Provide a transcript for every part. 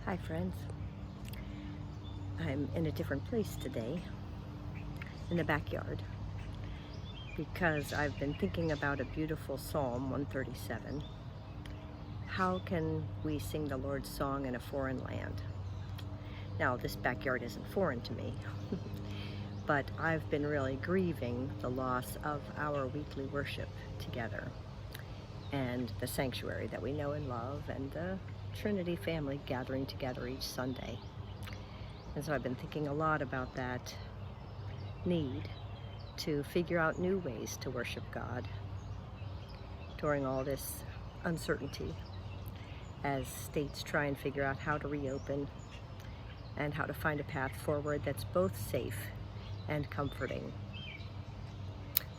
Hi friends, I'm in a different place today, in the backyard, because I've been thinking about a beautiful Psalm 137. How can we sing the Lord's song in a foreign land? Now, this backyard isn't foreign to me, but I've been really grieving the loss of our weekly worship together and the sanctuary that we know and love and the Trinity family gathering together each Sunday. And so I've been thinking a lot about that need to figure out new ways to worship God during all this uncertainty as states try and figure out how to reopen and how to find a path forward that's both safe and comforting.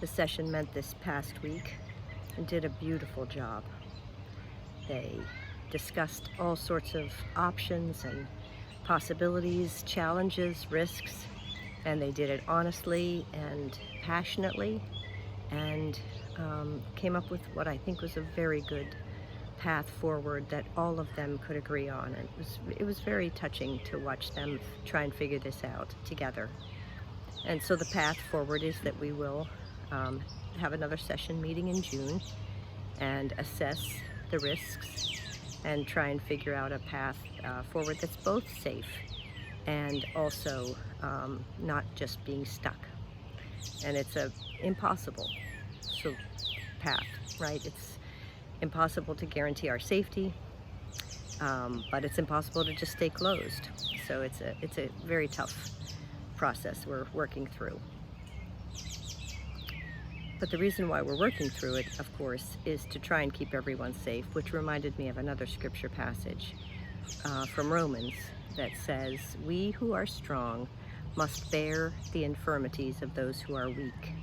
The session met this past week and did a beautiful job. They discussed all sorts of options and possibilities, challenges, risks, and they did it honestly and passionately, and came up with what I think was a very good path forward that all of them could agree on. And it was very touching to watch them try and figure this out together. And so the path forward is that we will have another session meeting in June and assess the risks and try and figure out a path forward that's both safe and also not just being stuck. And it's a impossible path, right? It's impossible to guarantee our safety, but it's impossible to just stay closed. So it's a very tough process we're working through. But the reason why we're working through it, of course, is to try and keep everyone safe, which reminded me of another scripture passage from Romans that says, "We who are strong must bear the infirmities of those who are weak."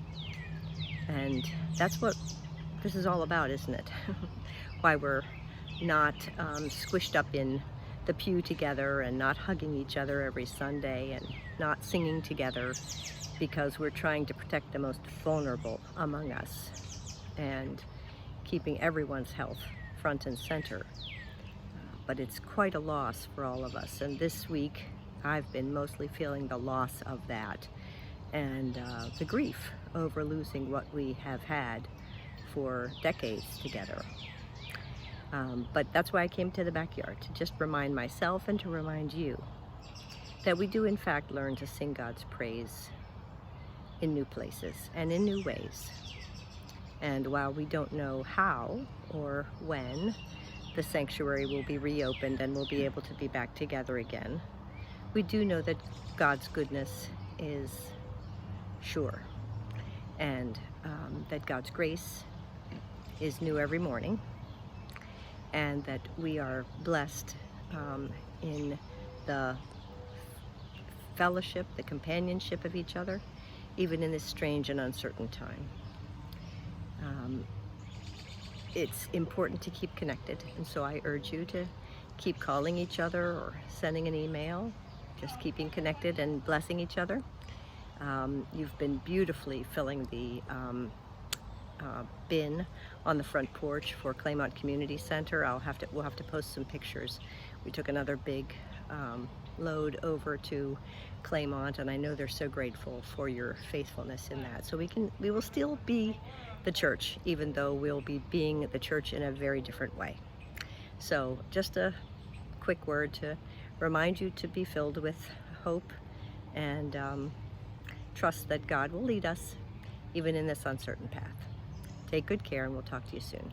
And that's what this is all about, isn't it? Why we're not squished up in the pew together and not hugging each other every Sunday and not singing together, because we're trying to protect the most vulnerable among us and keeping everyone's health front and center. But it's quite a loss for all of us. And this week, I've been mostly feeling the loss of that and the grief over losing what we have had for decades together. But that's why I came to the backyard, to just remind myself and to remind you that we do in fact learn to sing God's praise in new places and in new ways. And while we don't know how or when the sanctuary will be reopened and we'll be able to be back together again, we do know that God's goodness is sure, and that God's grace is new every morning, and that we are blessed in the fellowship, the companionship of each other, even in this strange and uncertain time. It's important to keep connected, and so I urge you to keep calling each other or sending an email, just keeping connected and blessing each other. You've been beautifully filling the bin on the front porch for Claymont Community Center. We'll have to post some pictures. We took another big load over to Claymont, and I know they're so grateful for your faithfulness in that. So we will still be the church, even though we'll be being the church in a very different way. So just a quick word to remind you to be filled with hope and trust that God will lead us even in this uncertain path. Take good care, and we'll talk to you soon.